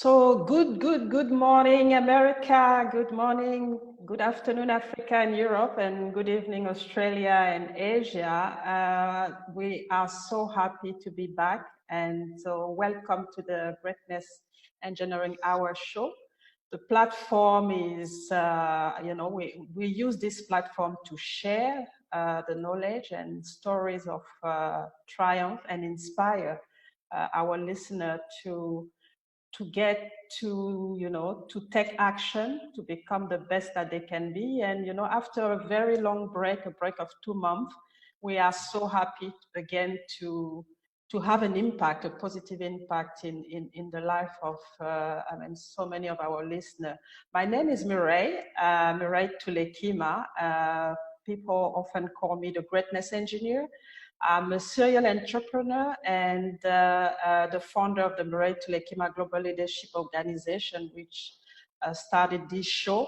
So good morning, America. Good morning, good afternoon, Africa and Europe, and good evening, Australia and Asia. We are so happy to be back, and so welcome to the Greatness Engineering Hour show. The platform is, we use this platform to share the knowledge and stories of triumph and inspire our listener to get to take action to become the best that they can be. And after a very long break, a break of 2 months, we are so happy again to have an impact, a positive impact in the life of so many of our listeners. My name is Mireille Toulekima. People often call me the greatness engineer. I'm a serial entrepreneur and the founder of the Mireille Toulekima Global Leadership Organization, which started this show.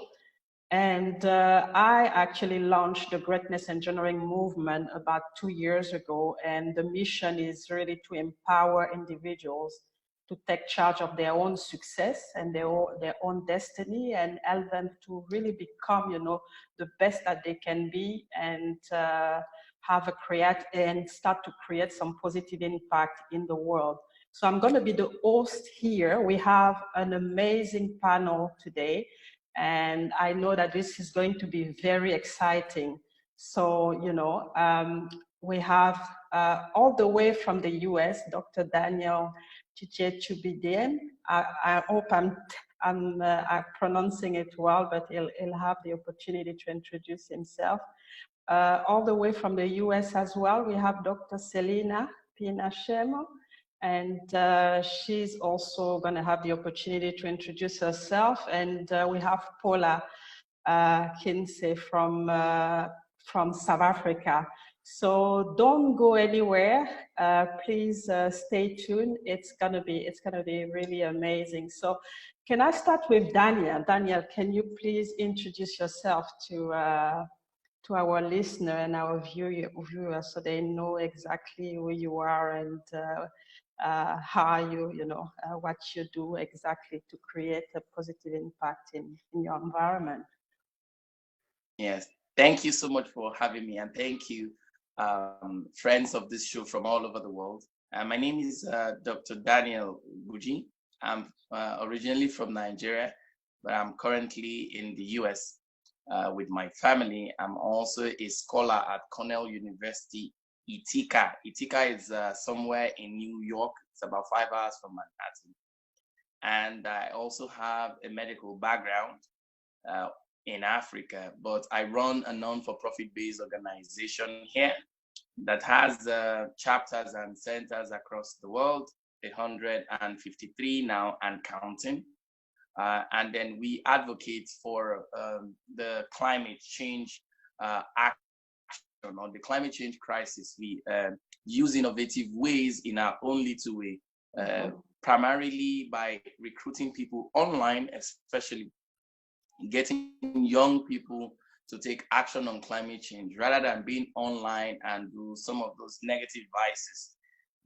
And I actually launched the Greatness Engineering movement about 2 years ago. And the mission is really to empower individuals to take charge of their own success and their own destiny, and help them to really become, the best that they can be, and start to create some positive impact in the world. So I'm going to be the host here. We have an amazing panel today, and I know that this is going to be very exciting. So, we have all the way from the US, Dr. Daniel Chichechubidien. I hope I'm pronouncing it well, but he'll have the opportunity to introduce himself. All the way from the US as well, we have Dr. Celina Pinashemo, and she's also going to have the opportunity to introduce herself. And we have Paula Kinsey from South Africa. So don't go anywhere. Please stay tuned. It's gonna be really amazing. So can I start with Daniel? Daniel, can you please introduce yourself to our listener and our viewers, so they know exactly who you are and how you, what you do exactly to create a positive impact in your environment. Yes, thank you so much for having me, and thank you, friends of this show from all over the world. My name is Dr. Daniel Guji. I'm originally from Nigeria, but I'm currently in the US with my family. I'm also a scholar at Cornell University, Ithaca. Ithaca is somewhere in New York. It's about 5 hours from Manhattan. And I also have a medical background in Africa, but I run a non-for-profit based organization here that has chapters and centers across the world, 153 now and counting. And then we advocate for the climate change action or the climate change crisis. We use innovative ways in our own little way, primarily by recruiting people online, especially getting young people to take action on climate change rather than being online and do some of those negative vices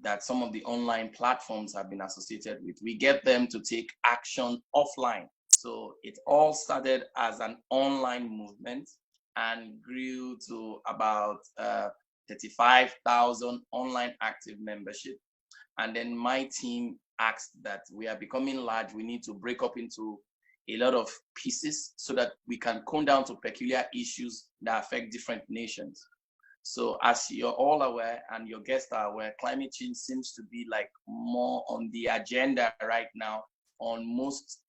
that some of the online platforms have been associated with. We get them to take action offline. So it all started as an online movement and grew to about 35,000 online active membership. And then my team asked that we are becoming large. We need to break up into a lot of pieces so that we can come down to peculiar issues that affect different nations. So as you're all aware, and your guests are aware, climate change seems to be like more on the agenda right now on most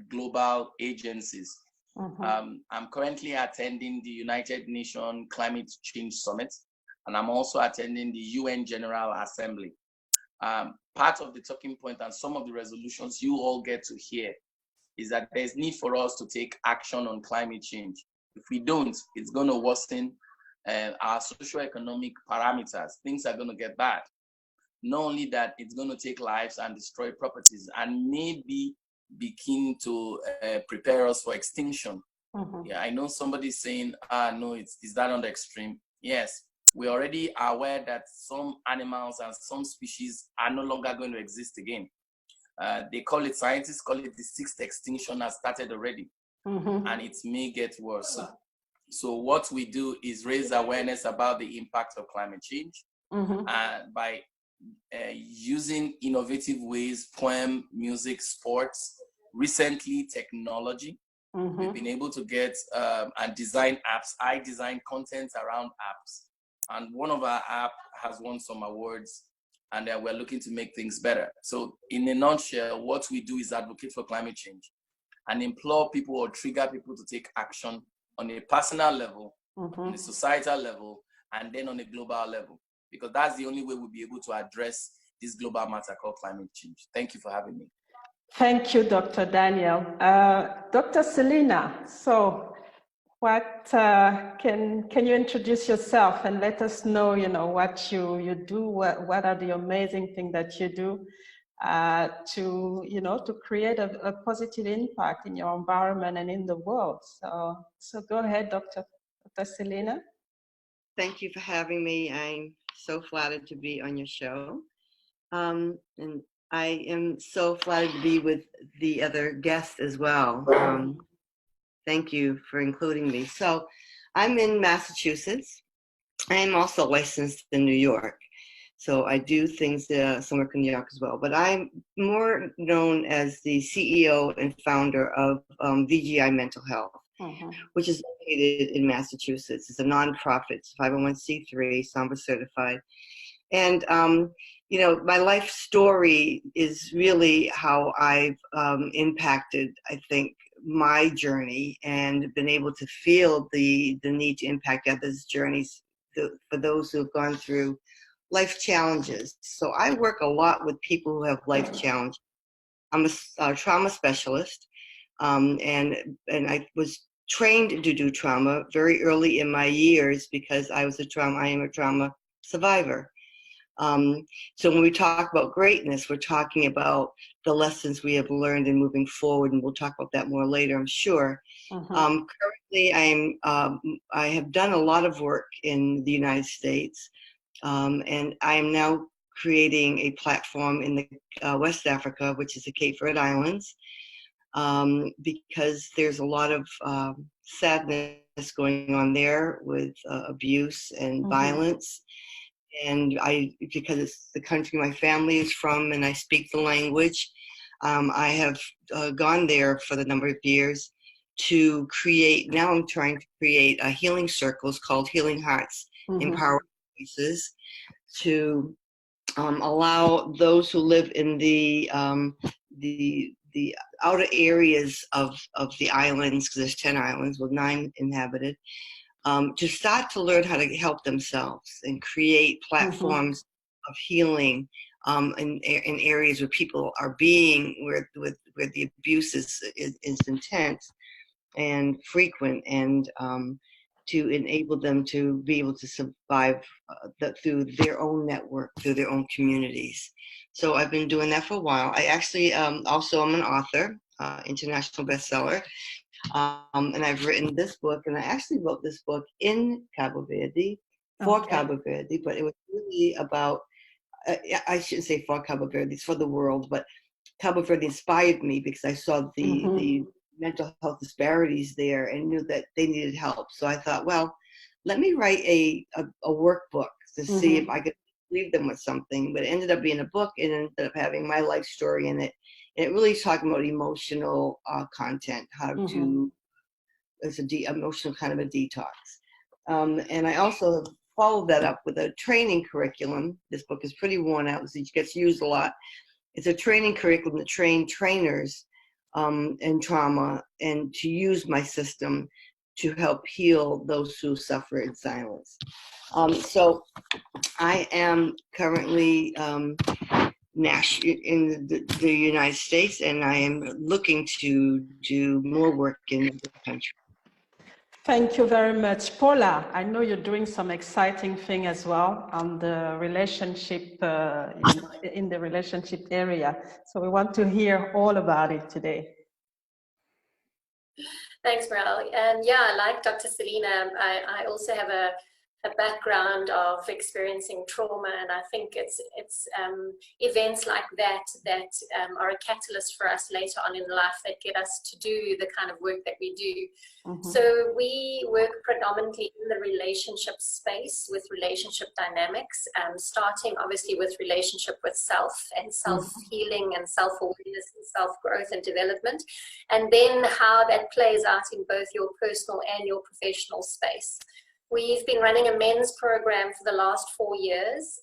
global agencies. I'm currently attending the United Nations Climate Change Summit, and I'm also attending the UN General Assembly. Part of the talking point and some of the resolutions you all get to hear is that there's need for us to take action on climate change. If we don't, it's going to worsen our socioeconomic parameters. Things are going to get bad. Not only that, it's going to take lives and destroy properties and maybe begin to prepare us for extinction. Yeah, I know somebody's saying, no, is that on the extreme? Yes, we already are aware that some animals and some species are no longer going to exist again. They call it, scientists call it the sixth extinction has started already, and it may get worse. So what we do is raise awareness about the impact of climate change by using innovative ways, poem, music, sports, recently technology. We've been able to get and design apps. I design content around apps. And one of our app has won some awards, and we're looking to make things better. So in a nutshell, what we do is advocate for climate change and implore people or trigger people to take action on a personal level, on a societal level, and then on a global level, because that's the only way we'll be able to address this global matter called climate change. Thank you for having me. Thank you, Dr. Daniel. Dr. Celina, so what can you introduce yourself and let us know, what you do, what are the amazing things that you do to create a positive impact in your environment and in the world. So go ahead, Dr. Celina. Thank you for having me. I'm so flattered to be on your show. And I am so flattered to be with the other guests as well. Thank you for including me. So I'm in Massachusetts. I am also licensed in New York. So I do things somewhere in New York as well. But I'm more known as the CEO and founder of VGI Mental Health, which is located in Massachusetts. It's a nonprofit, 501c3, SAMHSA certified. And my life story is really how I've impacted, I think, my journey and been able to feel the need to impact others' journeys for those who have gone through life challenges. So I work a lot with people who have life challenges. I'm a trauma specialist, and I was trained to do trauma very early in my years because I am a trauma survivor. So when we talk about greatness, we're talking about the lessons we have learned in moving forward, and we'll talk about that more later, I'm sure. Currently, I have done a lot of work in the United States, and I am now creating a platform in the West Africa, which is the Cape Verde Islands, because there's a lot of sadness going on there with abuse and violence. And because it's the country my family is from and I speak the language, I have gone there for the number of years to create, now I'm trying to create healing circles called Healing Hearts, Empowering Voices, to allow those who live in the outer areas of the islands, because there's 10 islands with 9 inhabited, to start to learn how to help themselves and create platforms of healing in areas where people are where the abuse is intense and frequent, and to enable them to be able to survive through their own network, through their own communities. So I've been doing that for a while. I actually also am an author, international bestseller. And I've written this book, and I actually wrote this book in Cabo Verde, for Cabo Verde, but it was really about, I shouldn't say for Cabo Verde, it's for the world, but Cabo Verde inspired me because I saw the mental health disparities there and knew that they needed help. So I thought, well, let me write a workbook to see if I could leave them with something. But it ended up being a book, and it ended up having my life story in it. And it really is talking about emotional content, how to, it's emotional kind of a detox. And I also have followed that up with a training curriculum. This book is pretty worn out, so it gets used a lot. It's a training curriculum to train trainers in trauma and to use my system to help heal those who suffer in silence. So I am currently in the United States, and I am looking to do more work in the country. Thank you very much. Paula, I know you're doing some exciting thing as well on the relationship, in the relationship area. So we want to hear all about it today. Thanks, Mireille. And yeah, like Dr. Celina, I also have a a background of experiencing trauma, and I think it's events like that are a catalyst for us later on in life that get us to do the kind of work that we do. So we work predominantly in the relationship space with relationship dynamics, starting obviously with relationship with self and self-healing and self-awareness and self-growth and development, and then how that plays out in both your personal and your professional space. We've been running a men's program for the last 4 years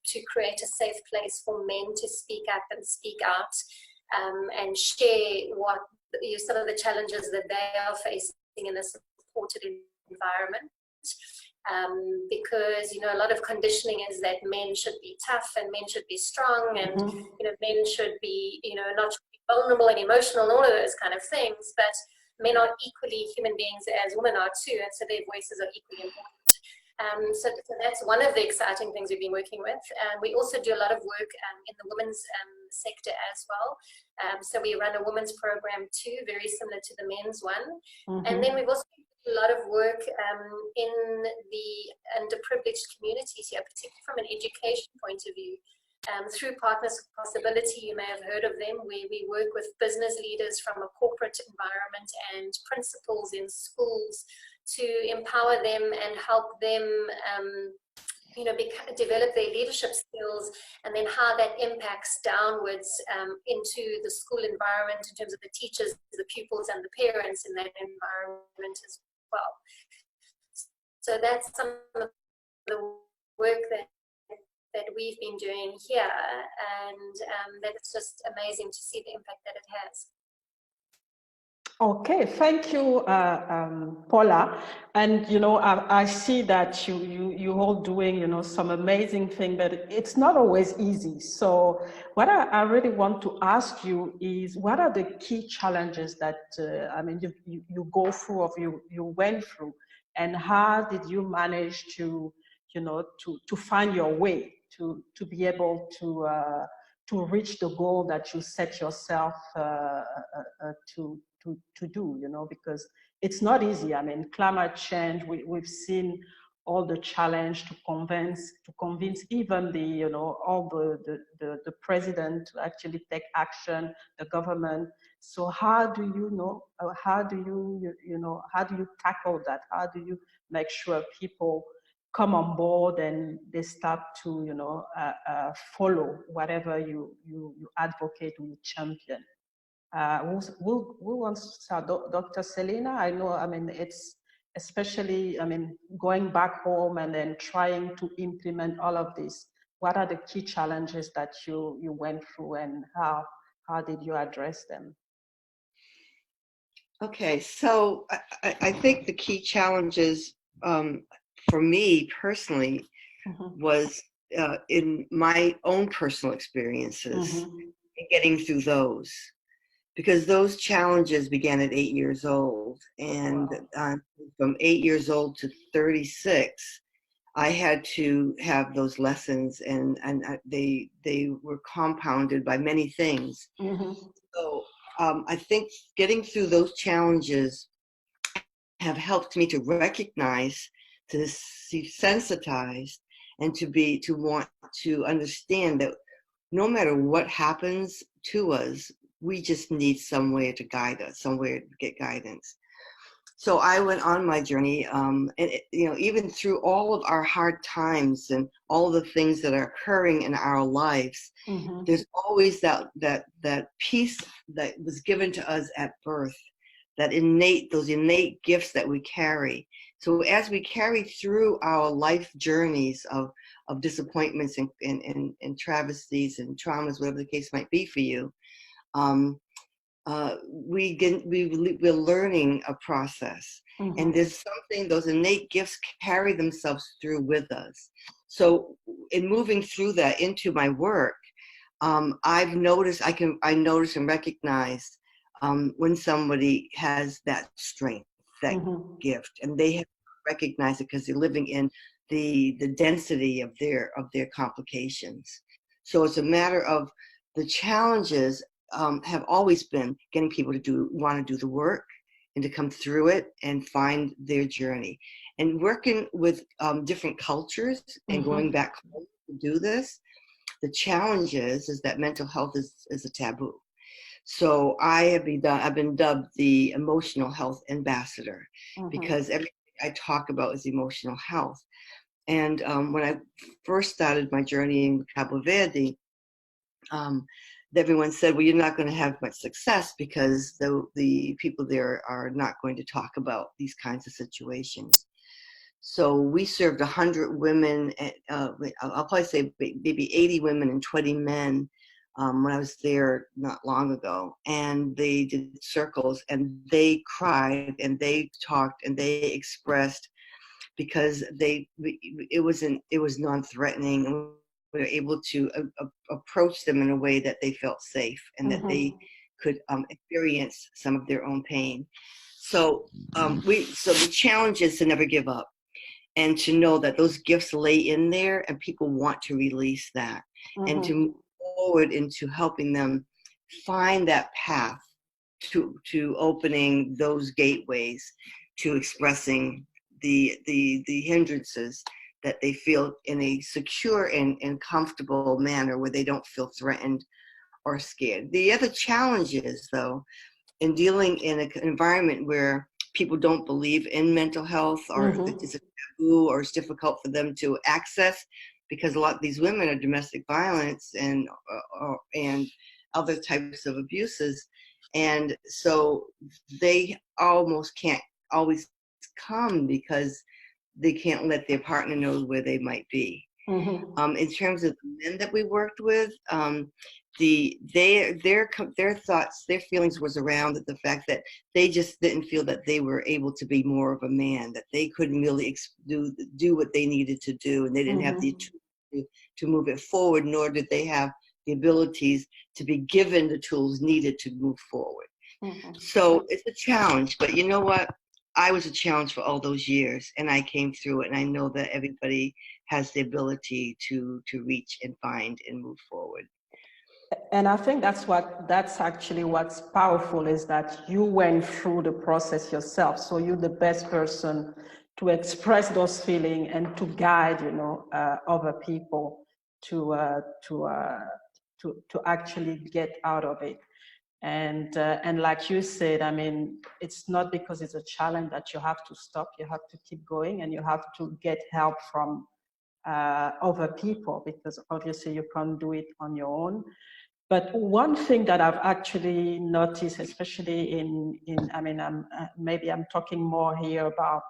to create a safe place for men to speak up and speak out and share what some of the challenges that they are facing in a supported environment. Because, you know, a lot of conditioning is that men should be tough and men should be strong and, you know, men should be, you know, not vulnerable and emotional and all of those kind of things. But men are equally human beings as women are too, and so their voices are equally important. So that's one of the exciting things we've been working with. We also do a lot of work in the women's sector as well. So we run a women's program too, very similar to the men's one. And then we've also done a lot of work in the underprivileged communities here, particularly from an education point of view. Through Partners for Possibility, you may have heard of them, where we work with business leaders from a corporate environment and principals in schools to empower them and help them, you know, develop their leadership skills, and then how that impacts downwards into the school environment in terms of the teachers, the pupils, and the parents in that environment as well. So that's some of the work that we've been doing here, and that it's just amazing to see the impact that it has. Okay, thank you, Paula. And you know, I see that you all doing, you know, some amazing thing, but it's not always easy. So what I really want to ask you is, what are the key challenges that I mean you go through, or you went through, and how did you manage to, you know, to find your way to be able to reach the goal that you set yourself to do, you know, because it's not easy. I mean, climate change, we've seen all the challenge to convince even the, you know, all the president to actually take action, the government. So how do you know, how do you tackle that? How do you make sure people come on board and they start to, you know, follow whatever you advocate, you champion? Who wants to start? Dr. Celina? I know, I mean, it's especially, I mean, going back home and then trying to implement all of this. What are the key challenges that you went through, and how did you address them? Okay, so I think the key challenges for me personally was in my own personal experiences, getting through those. Because those challenges began at 8 years old, and from 8 years old to 36, I had to have those lessons, and they were compounded by many things. So I think getting through those challenges have helped me to recognize, to see sensitized, and to want to understand that no matter what happens to us, we just need somewhere to guide us, somewhere to get guidance. So I went on my journey, and you know, even through all of our hard times and all the things that are occurring in our lives, there's always that peace that was given to us at birth, those innate gifts that we carry. So as we carry through our life journeys of disappointments and travesties and traumas, whatever the case might be for you, we're learning a process, and there's something, those innate gifts carry themselves through with us. So in moving through that into my work, I've noticed, I notice and recognize when somebody has that strength, that gift, and they have recognized it because they're living in the density of their complications. So it's a matter of the challenges have always been getting people to want to do the work and to come through it and find their journey. And working with different cultures and going back home to do this, the challenge is that mental health is a taboo. So I've been dubbed the emotional health ambassador because everything I talk about is emotional health. And when I first started my journey in Cabo Verde, everyone said, well, you're not going to have much success because the people there are not going to talk about these kinds of situations. So we served 100 women, I'll probably say maybe 80 women and 20 men when I was there not long ago. And they did circles and they cried and they talked and they expressed because it was non-threatening, and we were able to approach them in a way that they felt safe and that they could experience some of their own pain. So the challenge is to never give up and to know that those gifts lay in there and people want to release that and to move forward into helping them find that path to opening those gateways to expressing the hindrances that they feel in a secure and comfortable manner where they don't feel threatened or scared. The other challenge is, though, in dealing in an environment where people don't believe in mental health or it's a taboo or it's difficult for them to access because a lot of these women are domestic violence and other types of abuses. And so they almost can't always come because they can't let their partner know where they might be. In terms of the men that we worked with, their thoughts, their feelings was around the fact that they just didn't feel that they were able to be more of a man, that they couldn't really do what they needed to do, and they didn't have the tools to move it forward, nor did they have the abilities to be given the tools needed to move forward. So it's a challenge, but you know what? I was a challenge for all those years, and I came through it, and I know that everybody has the ability to reach and find and move forward. And I think that's actually what's powerful, is that you went through the process yourself. So you're the best person to express those feelings and to guide, other people to actually get out of it. And like you said, I mean, it's not because it's a challenge that you have to stop. You have to keep going, and you have to get help from other people, because obviously you can't do it on your own. But one thing that I've actually noticed, especially maybe I'm talking more here about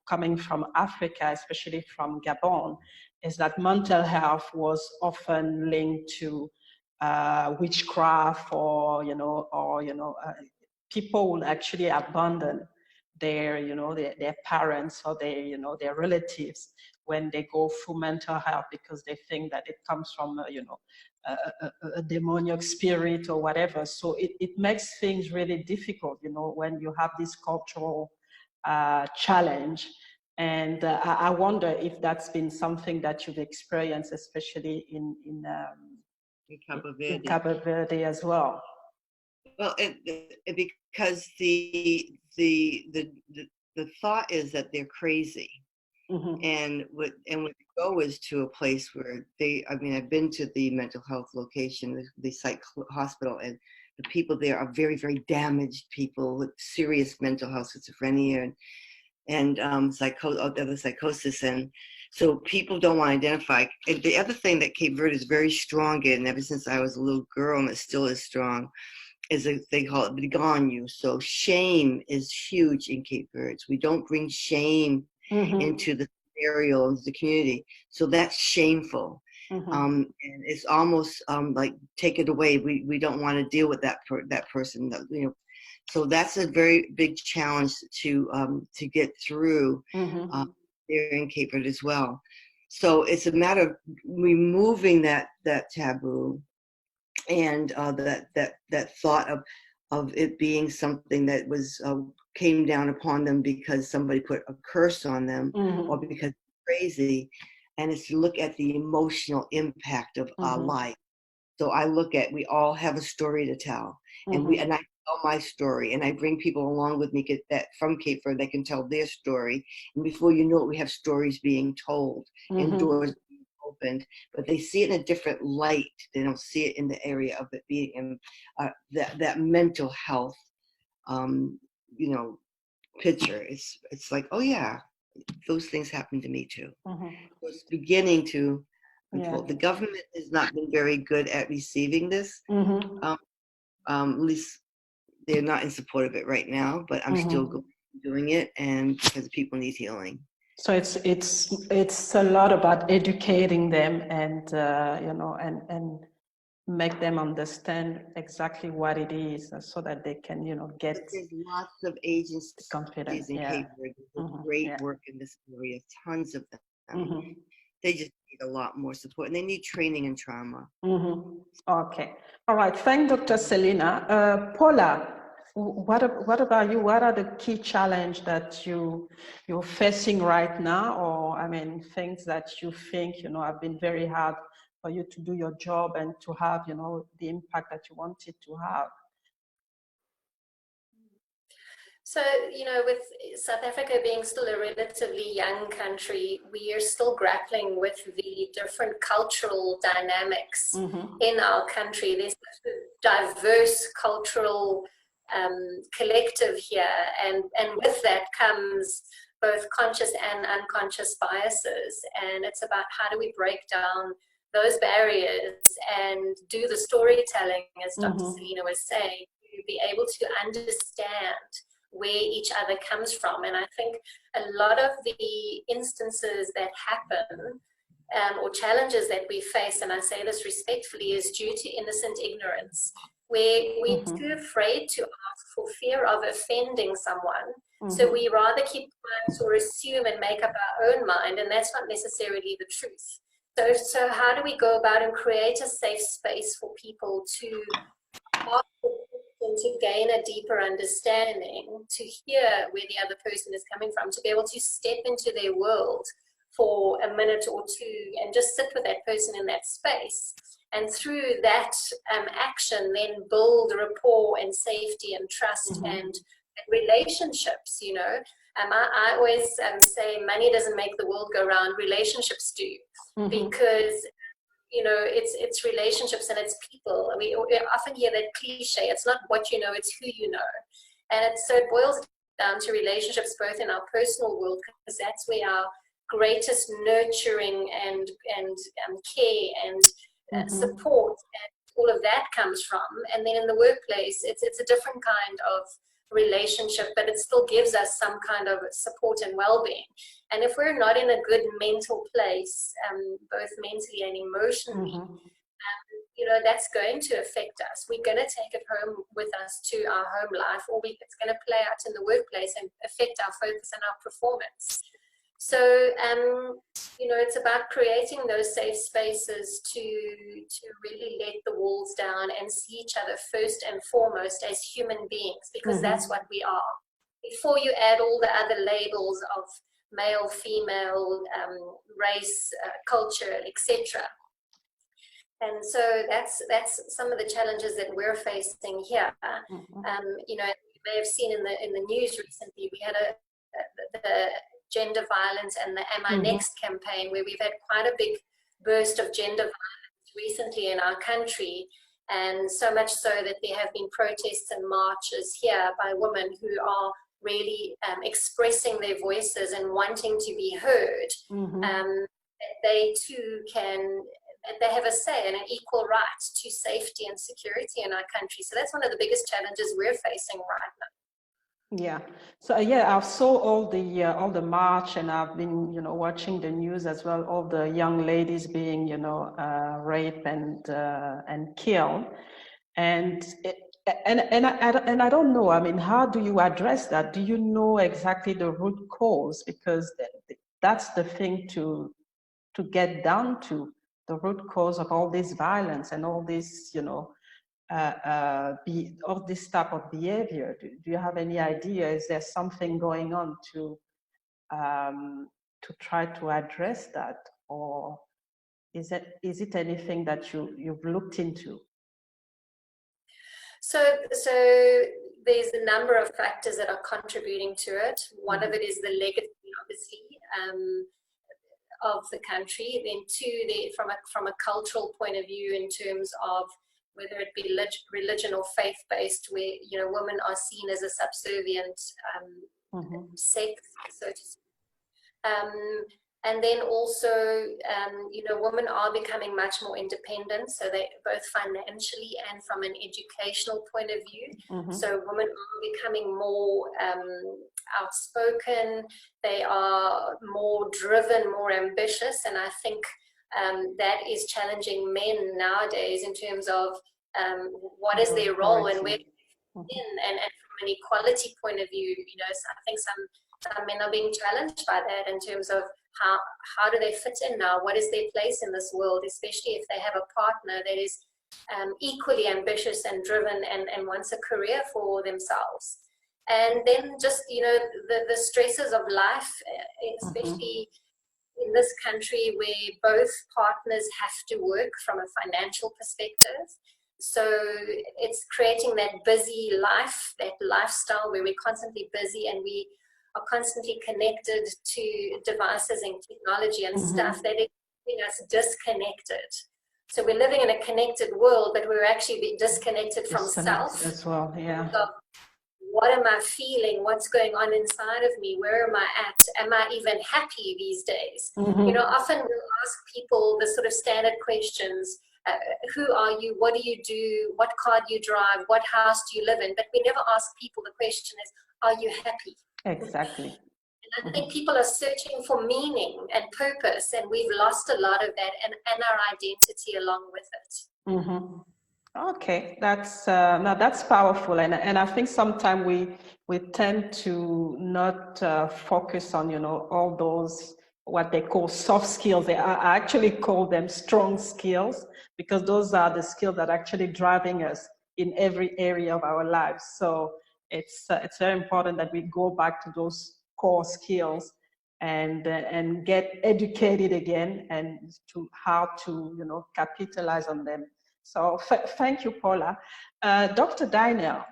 coming from Africa, especially from Gabon, is that mental health was often linked to witchcraft, or people will actually abandon their parents or their relatives when they go through mental health, because they think that it comes from a demoniac spirit or whatever. So it makes things really difficult, when you have this cultural challenge. And I wonder if that's been something that you've experienced, especially in Cabo Verde as well. Well, because the thought is that they're crazy. And what we go is to a place where I've been to the mental health location, the psych hospital, and the people there are very, very damaged people with serious mental health, schizophrenia and other psychosis. And so people don't want to identify. And the other thing that Cape Verde is very strong in, ever since I was a little girl, and it still is strong, is they call it Biganyu. So shame is huge in Cape Verde. We don't bring shame into the scenario of the community. So that's shameful. And it's almost like, take it away. We don't want to deal with that person. So that's a very big challenge to get through there in Cape Verde as well. So it's a matter of removing that taboo and that thought of it being something that was came down upon them because somebody put a curse on them or because they're crazy. And it's to look at the emotional impact of our life. So I look at, we all have a story to tell, and I tell my story, and I bring people along with me from Cape Verde that can tell their story. And before you know it, we have stories being told and doors being opened, but they see it in a different light. They don't see it in the area of it being in that mental health, picture. It's like, oh yeah, those things happen to me too. It's beginning to unfold. The government has not been very good at receiving this. At least they're not in support of it right now, but I'm still doing it, and because people need healing. So it's a lot about educating them and and make them understand exactly what it is, so that they can get. There's lots of agencies confidence in Cape Verde who do great work in this area, tons of them. They just need a lot more support, and they need training in trauma. Okay, all right. Thank Dr. Celina. Paula, what about you? What are the key challenges that you're facing right now, or I mean, things that you think have been very hard for you to do your job and to have the impact that you wanted to have? So, with South Africa being still a relatively young country, we are still grappling with the different cultural dynamics in our country. There's a diverse cultural collective here, and with that comes both conscious and unconscious biases. And it's about how do we break down those barriers and do the storytelling, as Dr. Celina was saying, to be able to understand where each other comes from. And I think a lot of the instances that happen or challenges that we face, and I say this respectfully, is due to innocent ignorance, where we're too afraid to ask for fear of offending someone. So we rather keep quiet or assume and make up our own mind, and that's not necessarily the truth. So how do we go about and create a safe space for people to ask and to gain a deeper understanding, to hear where the other person is coming from, to be able to step into their world for a minute or two and just sit with that person in that space. And through that action, then build rapport and safety and trust and relationships, I always say money doesn't make the world go round, relationships do, because it's relationships and it's people. We often hear that cliche, it's not what you know, it's who you know. And so it boils down to relationships both in our personal world, because that's where our greatest nurturing and care and support and all of that comes from. And then in the workplace, it's a different kind of relationship, but it still gives us some kind of support and well-being. And if we're not in a good mental place, both mentally and emotionally, that's going to affect us. We're going to take it home with us to our home life, or it's going to play out in the workplace and affect our focus and our performance. So, it's about creating those safe spaces to really let the walls down and see each other first and foremost as human beings, because that's what we are. Before you add all the other labels of male, female, race, culture, etc. And so that's some of the challenges that we're facing here. You may have seen in the news recently, we had the gender violence and the Am I Next campaign, where we've had quite a big burst of gender violence recently in our country, and so much so that there have been protests and marches here by women who are really expressing their voices and wanting to be heard. They too they have a say and an equal right to safety and security in our country. So that's one of the biggest challenges we're facing right now. Yeah. So I saw all the march, and I've been watching the news as well. All the young ladies being raped and killed, and I don't know. I mean, how do you address that? Do you know exactly the root cause? Because that's the thing to get down to, the root cause of all this violence and all this of this type of behavior. Do you have any idea? Is there something going on to try to address that, or is it anything that you've looked into? So there's a number of factors that are contributing to it. One of it is the legacy, obviously, of the country. Then two, from a cultural point of view, in terms of whether it be religion or faith-based, where, you know, women are seen as a subservient sex, so to speak. And then also, you know, women are becoming much more independent, so they both financially and from an educational point of view. So women are becoming more outspoken, they are more driven, more ambitious, and I think that is challenging men nowadays in terms of what is their role and where and from an equality point of view, you know, so I think some men are being challenged by that in terms of how do they fit in now? What is their place in this world, especially if they have a partner that is equally ambitious and driven and wants a career for themselves. And then just, you know, the stresses of life, especially in this country where both partners have to work from a financial perspective. So it's creating that busy life, that lifestyle where we're constantly busy and we are constantly connected to devices and technology and stuff that is keeping us disconnected. So we're living in a connected world, but we're actually disconnected from self as well. Yeah. So what am I feeling? What's going on inside of me? Where am I at? Am I even happy these days? You know, often we'll ask people the sort of standard questions. Who are you? What do you do? What car do you drive? What house do you live in? But we never ask people the question is, are you happy? Exactly. And I think people are searching for meaning and purpose, and we've lost a lot of that and our identity along with it. Okay, that's no, that's powerful, and I think sometimes we tend to not focus on, you know, all those what they call soft skills. I actually call them strong skills, because those are the skills that are actually driving us in every area of our lives. So it's very important that we go back to those core skills and get educated again and to how to, you know, capitalize on them. So thank you, Paula. Dr. Daniel,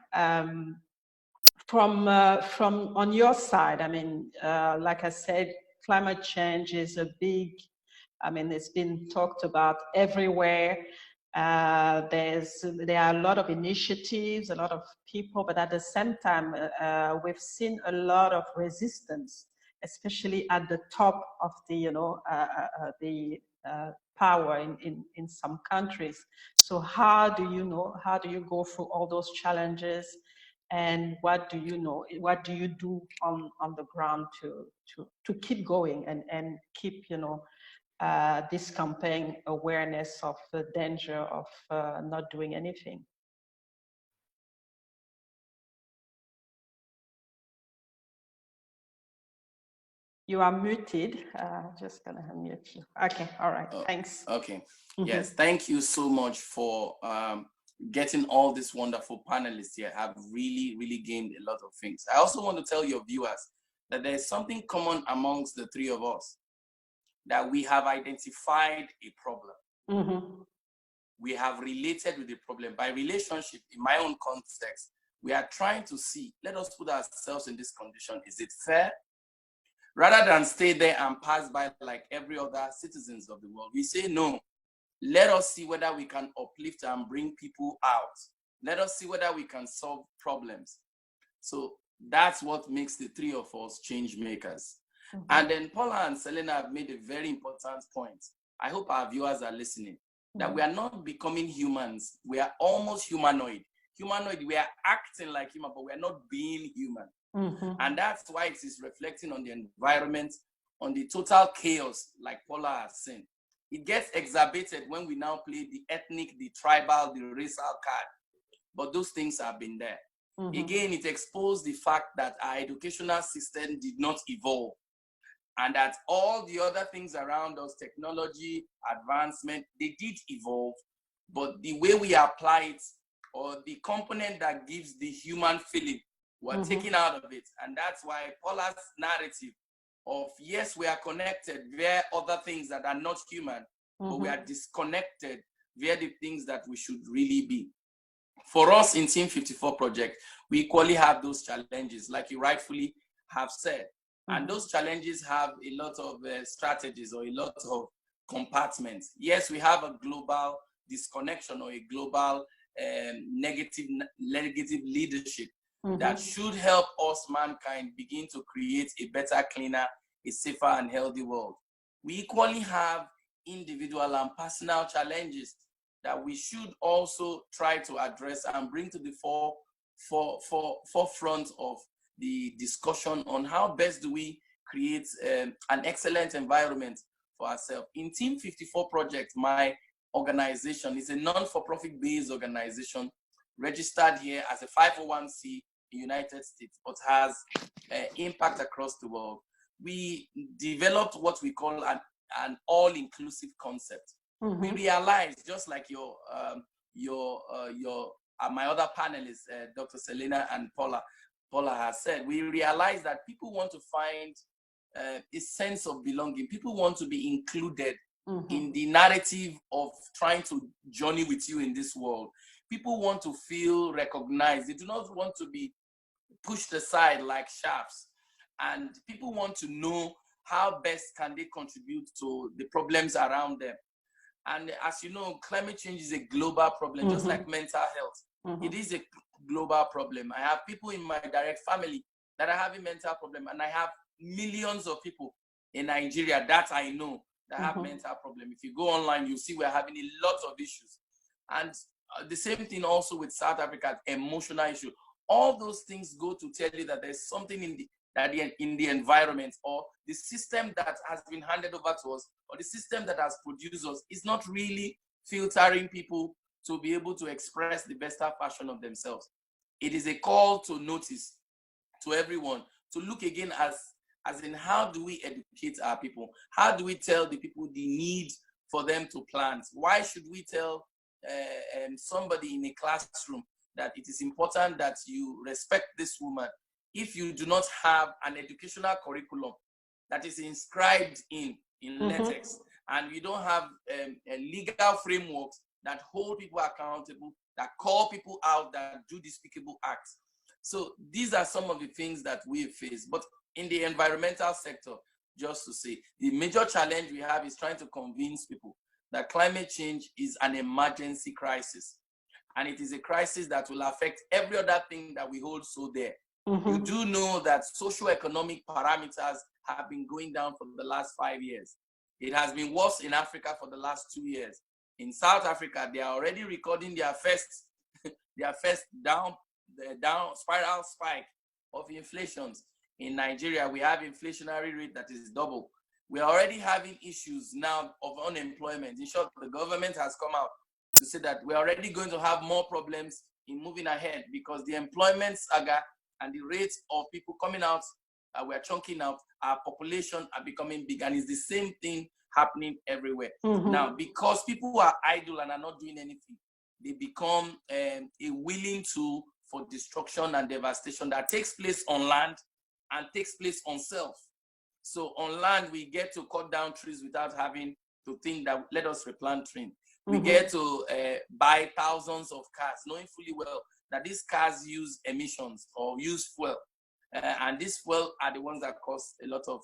from on your side, I mean, like I said, climate change is a big, I mean, it's been talked about everywhere. There are a lot of initiatives, a lot of people, but at the same time, we've seen a lot of resistance, especially at the top of the, you know, power in some countries. So how do you go through all those challenges, and what do you do on the ground to keep going and keep, you know, this campaign awareness of the danger of not doing anything? You are muted. Just gonna unmute you. Okay, all right, thanks. Okay, yes, thank you so much for getting all these wonderful panelists here. I've really gained a lot of things. I also want to tell your viewers that there's something common amongst the three of us, that we have identified a problem. We have related with the problem. By relationship, in my own context, we are trying to see, let us put ourselves in this condition. Is it fair? Rather than stay there and pass by like every other citizens of the world, we say, no, let us see whether we can uplift and bring people out. Let us see whether we can solve problems. So that's what makes the three of us change makers. And then Paula and Celina have made a very important point. I hope our viewers are listening, that we are not becoming humans. We are almost humanoid. Humanoid, we are acting like human, but we are not being human. And that's why it is reflecting on the environment, on the total chaos, like Paula has seen. It gets exacerbated when we now play the ethnic, the tribal, the racial card. But those things have been there. Again, it exposed the fact that our educational system did not evolve, and that all the other things around us, technology, advancement, they did evolve, but the way we apply it, or the component that gives the human feeling, we're taken out of it. And that's why Paula's narrative of, yes, we are connected via other things that are not human, but we are disconnected via the things that we should really be. For us in Team 54 project, we equally have those challenges, like you rightfully have said. And those challenges have a lot of strategies or a lot of compartments. Yes, we have a global disconnection or a global negative leadership that should help us, mankind, begin to create a better, cleaner, a safer and healthy world. We equally have individual and personal challenges that we should also try to address and bring to the forefront of the discussion on how best do we create an excellent environment for ourselves. In Team 54 Project, my organization is a non-for-profit based organization registered here as a 501c in the United States, but has impact across the world. We developed what we call an all-inclusive concept. We realized, just like my other panelists, Dr. Celina and Paula has said, we realized that people want to find a sense of belonging. People want to be included in the narrative of trying to journey with you in this world. People want to feel recognized. They do not want to be pushed aside like shafts. And people want to know how best can they contribute to the problems around them. And as you know, climate change is a global problem, just like mental health. It is a global problem. I have people in my direct family that are having mental problem, and I have millions of people in Nigeria that I know that have mental problem. If you go online, you see we're having a lot of issues. And the same thing also with South Africa, emotional issue. All those things go to tell you that there's something in the environment, or the system that has been handed over to us, or the system that has produced us, is not really filtering people to be able to express the best fashion of themselves. It is a call to notice to everyone to look again as in how do we educate our people? How do we tell the people the need for them to plant? Why should we tell somebody in a classroom that it is important that you respect this woman if you do not have an educational curriculum that is inscribed in latex, and we don't have a legal frameworks that hold people accountable, that call people out, that do despicable acts? So these are some of the things that we face. But in the environmental sector, just to say, the major challenge we have is trying to convince people that climate change is an emergency crisis. And it is a crisis that will affect every other thing that we hold so dear. You do know that socioeconomic parameters have been going down for the last 5 years. It has been worse in Africa for the last 2 years. In South Africa, they are already recording their first down spiral spike of inflations. In Nigeria, we have inflationary rate that is double. We are already having issues now of unemployment. In short, the government has come out to say that we're already going to have more problems in moving ahead because the employment saga and the rates of people coming out, we're chunking out, our population are becoming big, and it's the same thing happening everywhere. Now, because people are idle and are not doing anything, they become a willing tool for destruction and devastation that takes place on land and takes place on self. So on land, we get to cut down trees without having to think that let us replant trees. We get to buy thousands of cars, knowing fully well that these cars use emissions or use fuel. And these fuel are the ones that cause a lot of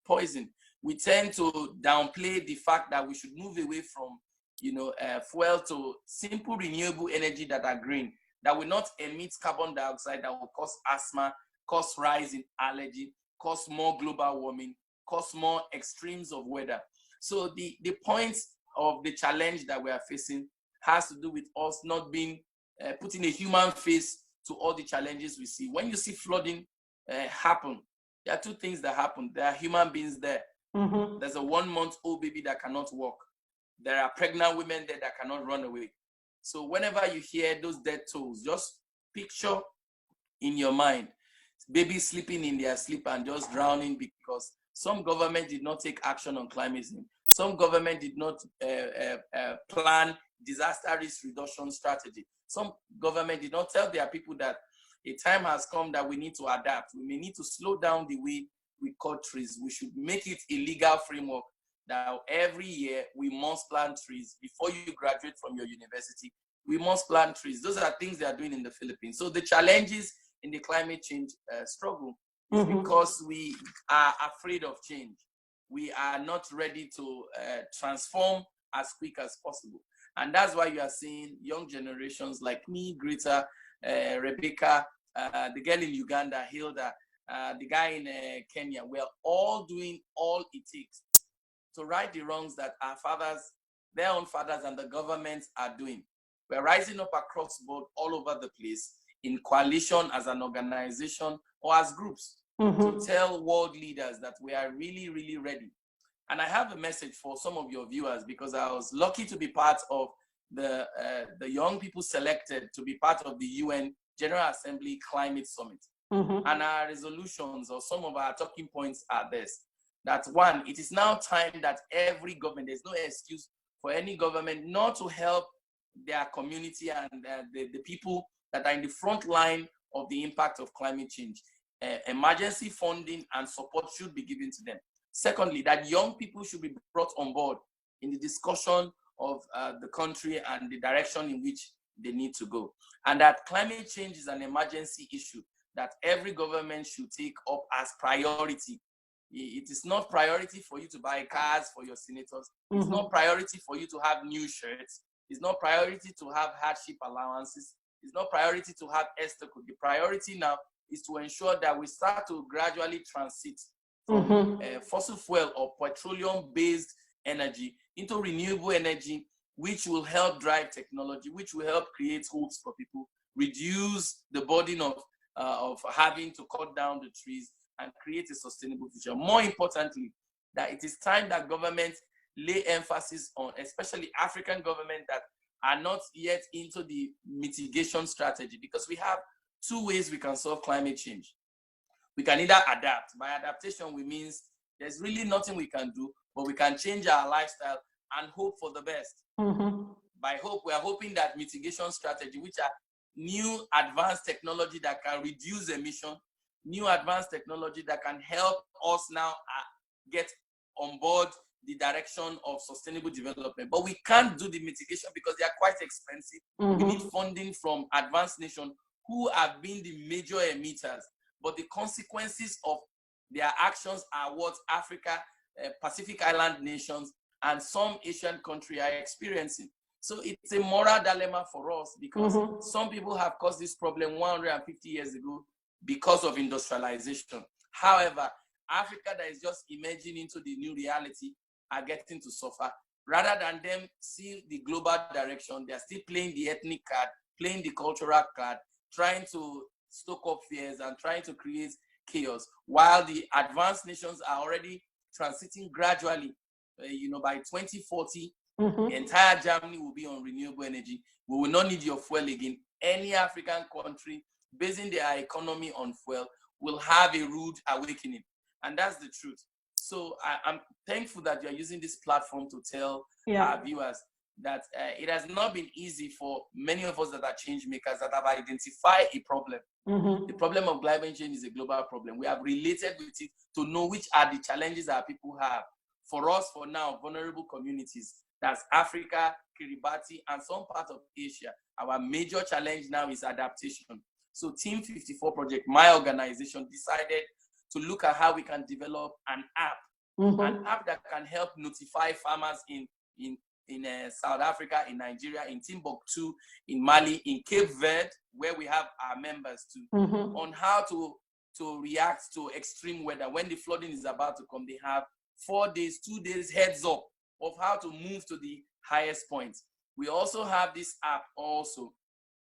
poison. We tend to downplay the fact that we should move away from, fuel to simple renewable energy that are green, that will not emit carbon dioxide, that will cause asthma, cause rise in allergy, cause more global warming, cause more extremes of weather. So the point of the challenge that we are facing has to do with us not being putting a human face to all the challenges we see. When you see flooding happen, there are two things that happen. There are human beings there. There's a 1-month-old baby that cannot walk. There are pregnant women there that cannot run away. So whenever you hear those death tolls, just picture in your mind babies sleeping in their sleep and just drowning because some government did not take action on climate change. Some government did not plan disaster risk reduction strategy. Some government did not tell their people that a time has come that we need to adapt. We may need to slow down the way we cut trees. We should make it a legal framework that every year we must plant trees. Before you graduate from your university, we must plant trees. Those are things they are doing in the Philippines. So the challenges in the climate change struggle is because we are afraid of change. We are not ready to transform as quick as possible. And that's why you are seeing young generations like me, Greta, Rebecca, the girl in Uganda, Hilda, the guy in Kenya. We're all doing all it takes to right the wrongs that our fathers, their own fathers, and the governments are doing. We're rising up across the board all over the place in coalition, as an organization, or as groups to tell world leaders that we are really, really ready. And I have a message for some of your viewers, because I was lucky to be part of the young people selected to be part of the UN General Assembly Climate Summit. And our resolutions, or some of our talking points, are this: that one, it is now time that every government, there's no excuse for any government not to help their community and the people that are in the front line of the impact of climate change. Emergency funding and support should be given to them. Secondly, that young people should be brought on board in the discussion of the country and the direction in which they need to go. And that climate change is an emergency issue that every government should take up as priority. It is not priority for you to buy cars for your senators. It's not priority for you to have new shirts. It's not priority to have hardship allowances. It's not priority to have ESTECO. The priority now is to ensure that we start to gradually transit from fossil fuel or petroleum-based energy into renewable energy, which will help drive technology, which will help create hopes for people, reduce the burden of having to cut down the trees, and create a sustainable future. More importantly, that it is time that governments lay emphasis on, especially African governments that are not yet into the mitigation strategy, because we have two ways we can solve climate change. We can either adapt. By adaptation, we means there's really nothing we can do, but we can change our lifestyle and hope for the best. By hope, we are hoping that mitigation strategy, which are new advanced technology that can reduce emission, new advanced technology that can help us now get on board the direction of sustainable development. But we can't do the mitigation because they are quite expensive. We need funding from advanced nations who have been the major emitters, but the consequences of their actions are what Africa, Pacific Island nations, and some Asian countries are experiencing. So it's a moral dilemma for us, because some people have caused this problem 150 years ago because of industrialization. However, Africa that is just emerging into the new reality are getting to suffer. Rather than them see the global direction, they are still playing the ethnic card, playing the cultural card, trying to stoke up fears and trying to create chaos, while the advanced nations are already transiting gradually. By 2040, the entire Germany will be on renewable energy. We will not need your fuel again. Any African country basing their economy on fuel will have a rude awakening. And that's the truth. So I'm thankful that you're using this platform to tell our viewers that it has not been easy for many of us that are change makers that have identified a problem. The problem of climate change is a global problem. We have related with it to know which are the challenges our people have. For us, for now, vulnerable communities, that's Africa, Kiribati, and some part of Asia, our major challenge now is adaptation. So Team 54 Project, my organization, decided to look at how we can develop an app that can help notify farmers in South Africa, in Nigeria, in Timbuktu, in Mali, in Cape Verde, where we have our members too, on how to react to extreme weather. When the flooding is about to come, they have 4 days, 2 days heads up of how to move to the highest points. We also have this app also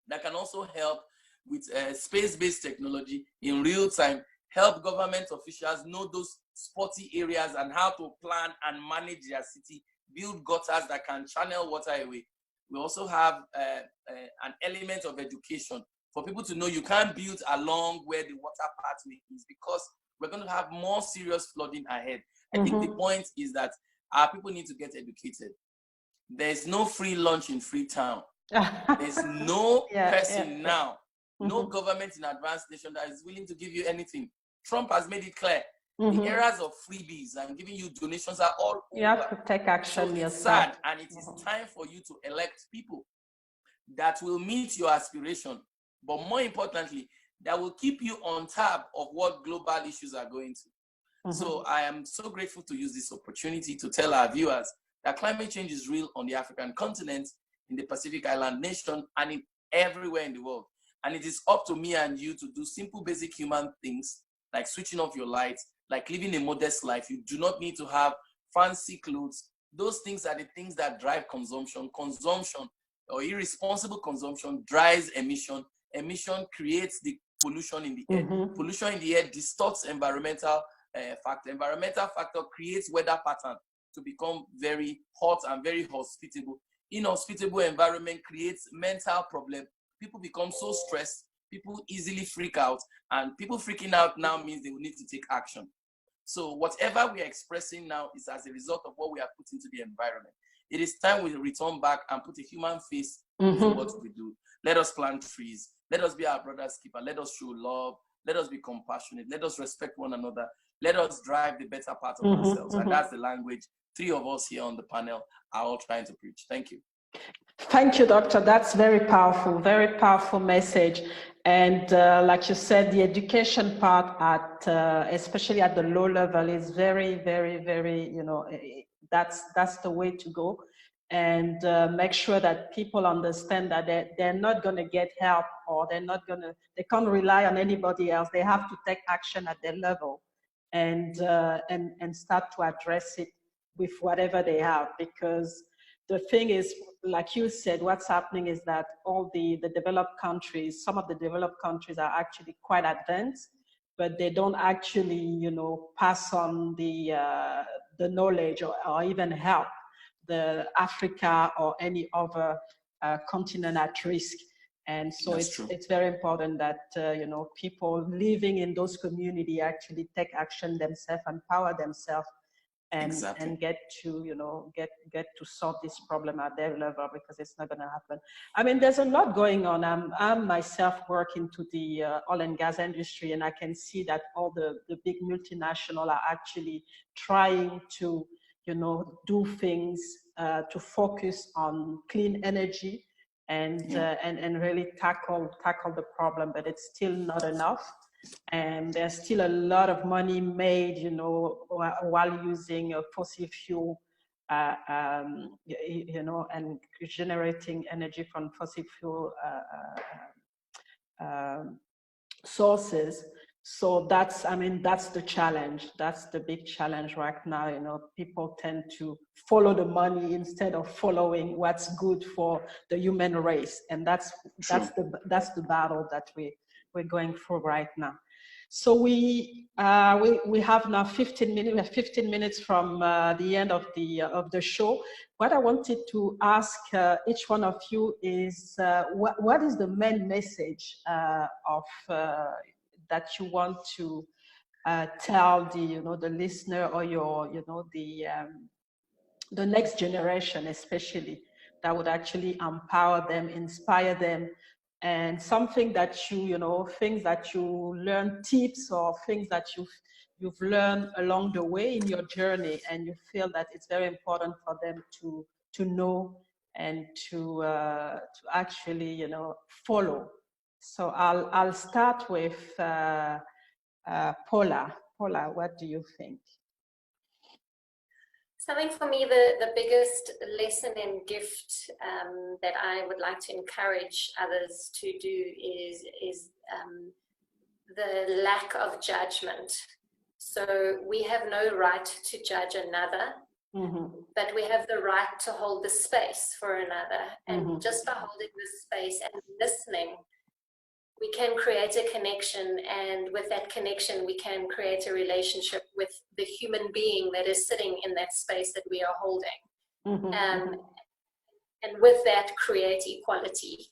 that can also help with space-based technology in real time, help government officials know those spotty areas and how to plan and manage their city, build gutters that can channel water away. We also have an element of education for people to know you can't build along where the water pathway is, because we're going to have more serious flooding ahead. I think the point is that our people need to get educated. There's no free lunch in Freetown. There's no person now, no government in advanced nation that is willing to give you anything. Trump has made it clear. The eras of freebies and giving you donations are all over. You have to take action so yourself. it's sad, and it is time for you to elect people that will meet your aspiration, but more importantly, that will keep you on top of what global issues are going to. So I am so grateful to use this opportunity to tell our viewers that climate change is real on the African continent, in the Pacific Island nation, and in everywhere in the world. And it is up to me and you to do simple, basic human things, like switching off your lights, like living a modest life. You do not need to have fancy clothes. Those things are the things that drive consumption. Consumption or irresponsible consumption drives emission. Emission creates the pollution in the air. Pollution in the air distorts environmental factor. Environmental factor creates weather pattern to become very hot and very hospitable. Inhospitable environment creates mental problem. People become so stressed. People easily freak out, and people freaking out now means they will need to take action. So whatever we are expressing now is as a result of what we have put into the environment. It is time we return back and put a human face to what we do. Let us plant trees. Let us be our brother's keeper. Let us show love. Let us be compassionate. Let us respect one another. Let us drive the better part of ourselves. And that's the language 3 of us here on the panel are all trying to preach. Thank you. Thank you, Doctor. That's very powerful message. And like you said, the education part at, especially at the low level is very, that's the way to go. And make sure that people understand that they're not going to get help, or they can't rely on anybody else. They have to take action at their level and start to address it with whatever they have. Because the thing is, like you said, what's happening is that all the developed countries, some of the developed countries are actually quite advanced, but they don't actually, pass on the knowledge or even help the Africa or any other continent at risk. And so it's very important that, people living in those communities actually take action themselves, empower themselves, and get to get to solve this problem at their level, because it's not going to happen. I mean, there's a lot going on. I'm myself working to the oil and gas industry, and I can see that all the big multinationals are actually trying to do things to focus on clean energy and really tackle the problem, but it's still not enough. And there's still a lot of money made, while using fossil fuel, and generating energy from fossil fuel sources. So that's the challenge. That's the big challenge right now. People tend to follow the money instead of following what's good for the human race, and that's the battle that we're going through right now. So we have now 15 minutes. We have 15 minutes from the end of the show. What I wanted to ask each one of you is what is the main message of that you want to tell the listener, or the next generation, especially, that would actually empower them, inspire them, and something that things that you learn, tips or things that you've learned along the way in your journey, and you feel that it's very important for them to know and to actually follow. So I'll start with Paula. Paula, what do you think? So I think for me, the biggest lesson and gift that I would like to encourage others to do is the lack of judgment. So we have no right to judge another, but we have the right to hold the space for another. And just by holding this space and listening, we can create a connection, and with that connection, we can create a relationship with the human being that is sitting in that space that we are holding. And with that, create equality,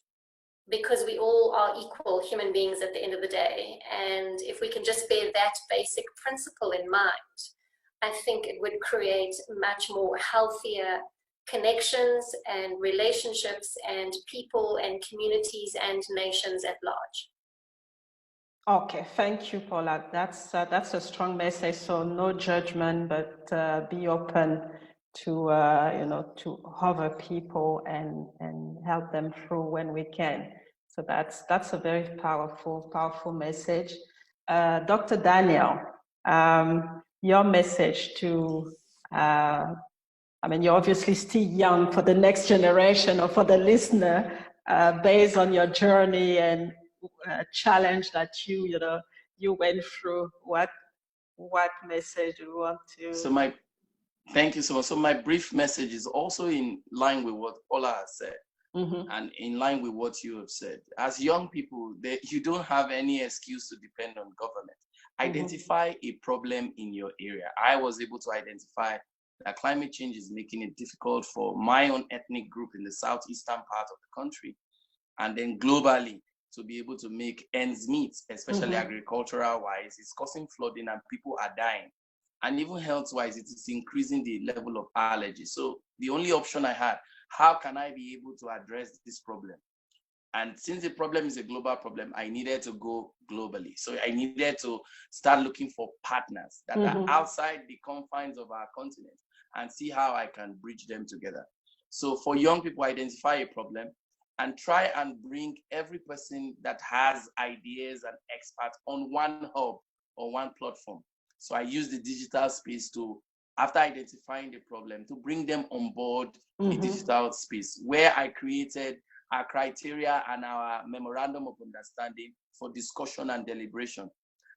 because we all are equal human beings at the end of the day. And if we can just bear that basic principle in mind, I think it would create much more healthier connections and relationships and people and communities and nations at large. Okay, thank you, Paula. That's a strong message. So no judgment, but be open to other people and help them through when we can. So that's a very powerful message. Dr. Daniel, your message to, you're obviously still young, for the next generation or for the listener, based on your journey and challenge that you went through. What message do you want to? Thank you so much. So my brief message is also in line with what Paula has said, and in line with what you have said. As young people, you don't have any excuse to depend on government. Identify a problem in your area. I was able to identify that climate change is making it difficult for my own ethnic group in the southeastern part of the country, and then globally to be able to make ends meet, especially agricultural wise. It's causing flooding and people are dying. And even health-wise, it is increasing the level of allergy. So the only option I had, how can I be able to address this problem? And since the problem is a global problem, I needed to go globally. So I needed to start looking for partners that are outside the confines of our continent and see how I can bridge them together. So for young people, identify a problem and try and bring every person that has ideas and experts on one hub or one platform. So I use the digital space to, after identifying the problem, to bring them on board the digital space, where I created our criteria and our memorandum of understanding for discussion and deliberation.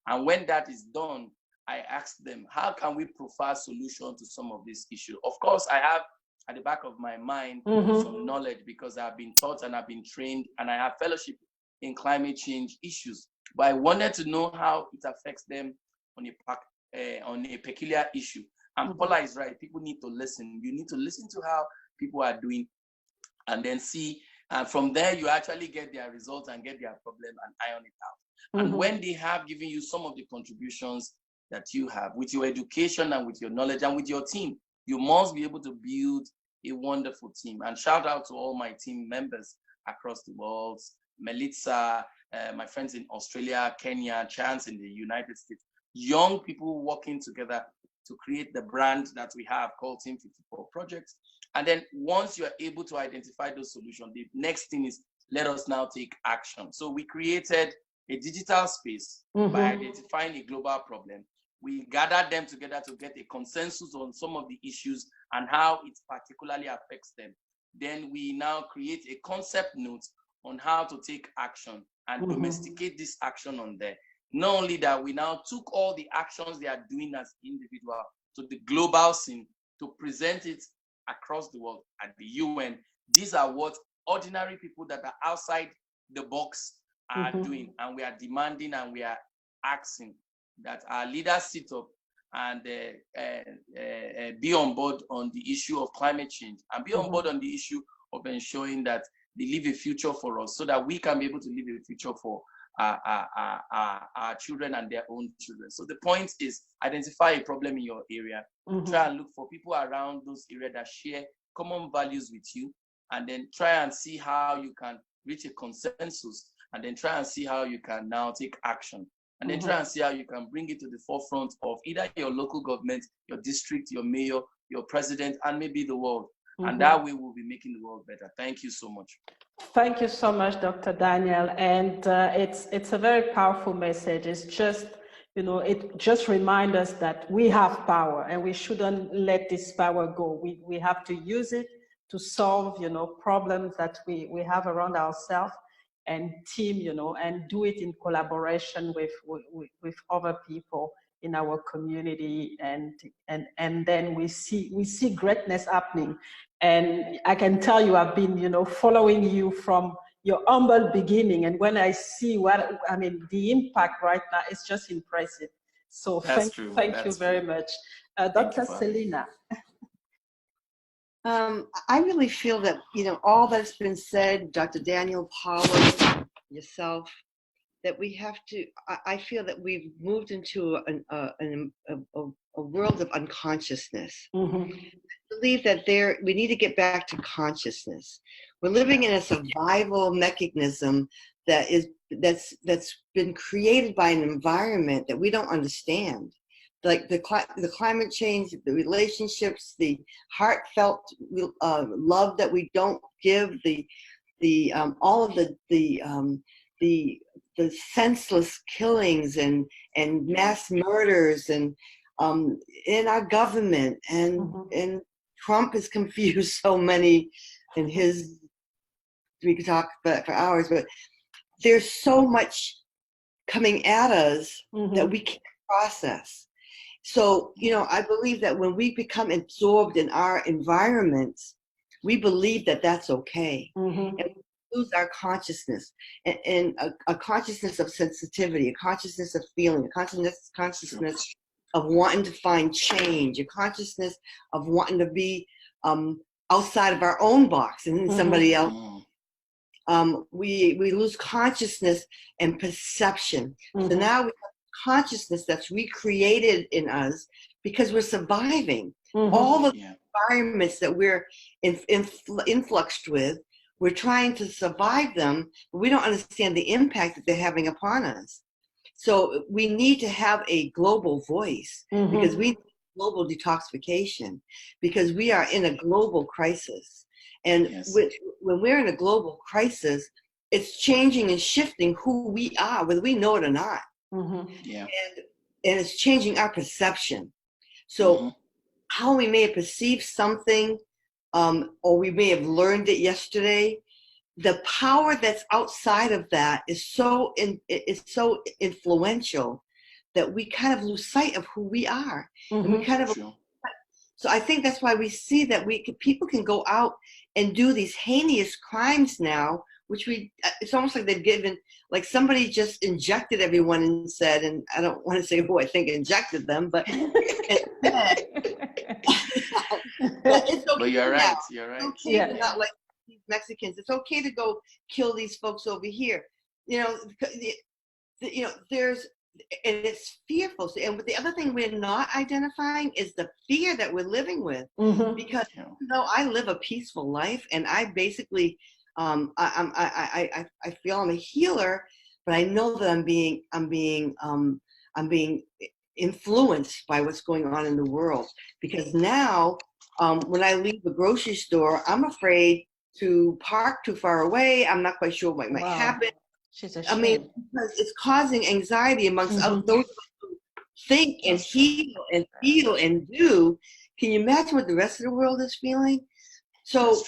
And when that is done, I asked them, how can we provide solution to some of these issues? Of course, I have at the back of my mind some knowledge because I've been taught and I've been trained and I have fellowship in climate change issues. But I wanted to know how it affects them on a peculiar issue. And Paula is right. People need to listen. You need to listen to how people are doing and then see. And from there, you actually get their results and get their problem and iron it out. And when they have given you some of the contributions that you have with your education and with your knowledge and with your team, you must be able to build a wonderful team. And shout out to all my team members across the world, Melissa, my friends in Australia, Kenya, Chance in the United States, young people working together to create the brand that we have called Team 54 Projects. And then once you're able to identify those solutions, the next thing is let us now take action. So we created a digital space by identifying a global problem. We gathered them together to get a consensus on some of the issues and how it particularly affects them. Then we now create a concept note on how to take action and domesticate this action on there. Not only that, we now took all the actions they are doing as individual to the global scene to present it across the world at the UN. These are what ordinary people that are outside the box are doing, and we are demanding and we are asking that our leaders sit up and be on board on the issue of climate change and be on board on the issue of ensuring that they leave a future for us so that we can be able to leave a future for our children and their own children. So the point is, identify a problem in your area, try and look for people around those areas that share common values with you, and then try and see how you can reach a consensus, and then try and see how you can now take action, and then try and see how you can bring it to the forefront of either your local government, your district, your mayor, your president, and maybe the world. And that way we'll be making the world better. Thank you so much. Thank you so much, Dr. Daniel. And it's a very powerful message. It's just, it just reminds us that we have power and we shouldn't let this power go. We have to use it to solve, problems that we have around ourselves, and team, and do it in collaboration with other people in our community, and then we see greatness happening. And I can tell you, I've been, following you from your humble beginning, and when I see the impact right now, it's just impressive. So thank you very much. Dr. Celina. I really feel that, all that's been said, Dr. Daniel, Paula, yourself, that we have to, I feel that we've moved into a world of unconsciousness. I believe that we need to get back to consciousness. We're living in a survival mechanism that's been created by an environment that we don't understand. like the climate change, the relationships, the heartfelt love that we don't give, all of the senseless killings and mass murders and in our government, and Trump has confused so many in his. We could talk about for hours, but there's so much coming at us that we can't process. So, I believe that when we become absorbed in our environments, we believe that that's okay. And we lose our consciousness and a consciousness of sensitivity, a consciousness of feeling, a consciousness of wanting to find change, a consciousness of wanting to be outside of our own box and in somebody else. We lose consciousness and perception. So now we have consciousness that's recreated in us because we're surviving. All the environments that we're influxed with, we're trying to survive them, but we don't understand the impact that they're having upon us. So we need to have a global voice because we need global detoxification, because we are in a global crisis. And when we're in a global crisis, it's changing and shifting who we are, whether we know it or not. And it's changing our perception. So how we may have perceived something, or we may have learned it yesterday, the power that's outside of that is so influential that we kind of lose sight of who we are. And we kind of. So I think that's why we see that people can go out and do these heinous crimes now, which it's almost like they've given, like somebody just injected everyone and said, and I don't want to say who I think injected them, but it's okay. But you're right. You're right. It's okay to not like these Mexicans. It's okay to go kill these folks over here. And it's fearful. And the other thing we're not identifying is the fear that we're living with, because I live a peaceful life, and I basically, I feel I'm a healer, but I know that I'm being influenced by what's going on in the world. Because now, when I leave the grocery store, I'm afraid to park too far away. I'm not quite sure what might happen. I mean, because it's causing anxiety amongst those who think and heal and feel and do. Can you imagine what the rest of the world is feeling? So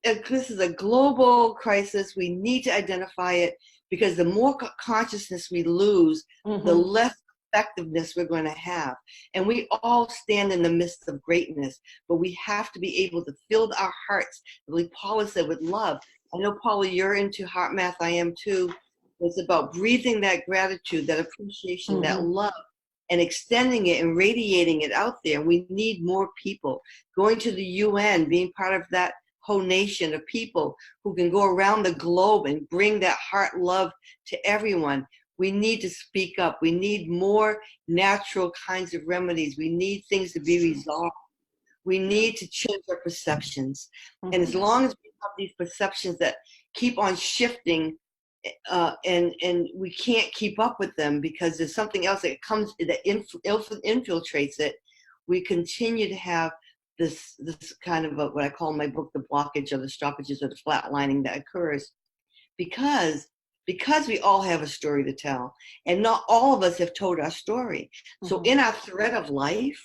this is a global crisis. We need to identify it, because the more consciousness we lose, the less effectiveness we're going to have. And we all stand in the midst of greatness, but we have to be able to fill our hearts, like Paula said, with love. I know, Paula, you're into heart math. I am too. It's about breathing that gratitude, that appreciation, that love, and extending it and radiating it out there. We need more people going to the UN, being part of that whole nation of people who can go around the globe and bring that heart love to everyone. We need to speak up. We need more natural kinds of remedies. We need things to be resolved. We need to change our perceptions. And as long as we have these perceptions that keep on shifting, and we can't keep up with them because there's something else that comes that infiltrates it, we continue to have this kind of what I call in my book the blockage or the stoppages or the flatlining that occurs because we all have a story to tell, and not all of us have told our story. So in our thread of life,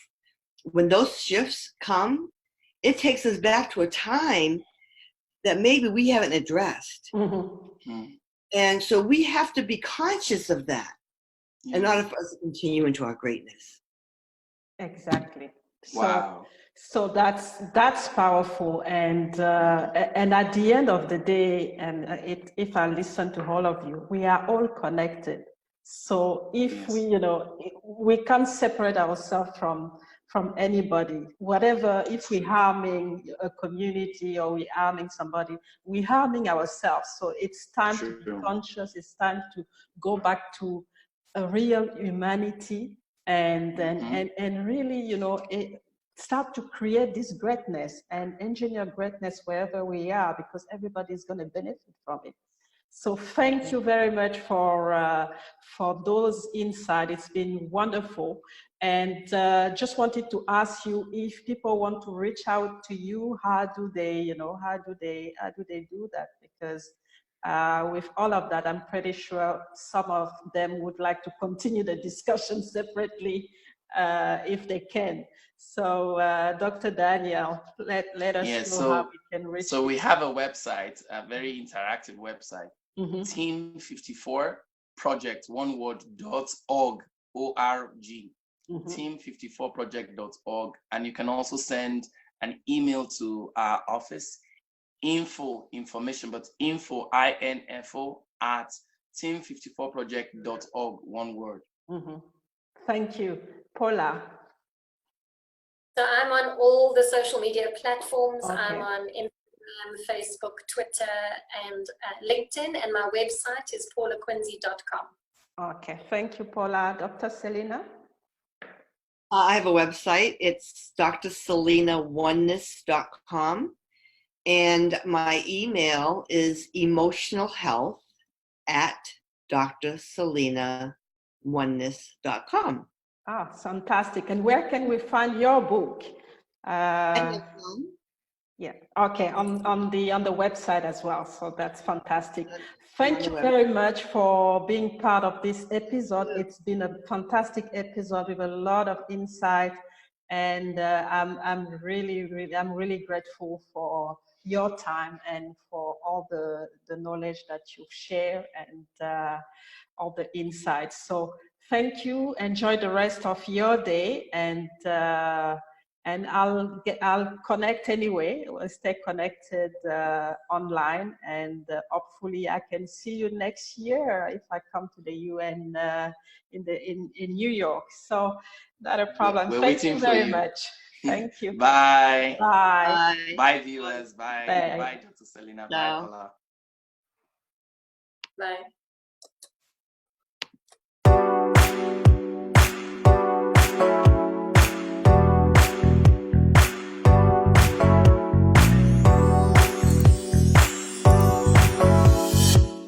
when those shifts come, it takes us back to a time that maybe we haven't addressed. And so we have to be conscious of that in order for us to continue into our greatness. Exactly. Wow. So that's powerful. And at the end of the day, and if I listen to all of you, we are all connected. So if we can't separate ourselves from anybody, whatever, if we're harming a community or we're harming somebody, we're harming ourselves. So it's time to be conscious. It's time to go back to a real humanity and really, start to create this greatness and engineer greatness wherever we are, because everybody is going to benefit from it. So thank you very much for those insights. It's been wonderful. And just wanted to ask you, if people want to reach out to you, how do they do that? Because with all of that, I'm pretty sure some of them would like to continue the discussion separately if they can. So Dr. Daniel, let us know how we can reach. So we have a website, a very interactive website, team54project, one word, .org, O-R-G, team54project.org. And you can also send an email to our office, information, but info, I-N-F-O, at team54project.org, one word. Thank you. Paula? So I'm on all the social media platforms. Okay. I'm on Instagram, Facebook, Twitter, and LinkedIn, and my website is paulaquincy.com. Okay, thank you, Paula. Dr. Celina? I have a website. It's drcelinaoneness.com. And my email is emotionalhealth@drcelinaoneness.com. Ah, fantastic. And where can we find your book? Yeah, okay, on the website as well. So that's fantastic. Thank you very much for being part of this episode. It's been a fantastic episode with a lot of insight, and I'm really grateful for your time and for all the knowledge that you've shared and all the insights. So thank you. Enjoy the rest of your day, and I'll connect anyway. We'll stay connected online, and hopefully I can see you next year if I come to the UN in New York. So not a problem. Thank you very much. Thank you. Bye. Bye. Bye, viewers. Bye. Bye. Bye, Dr. Celina. Bye, Paula. Bye.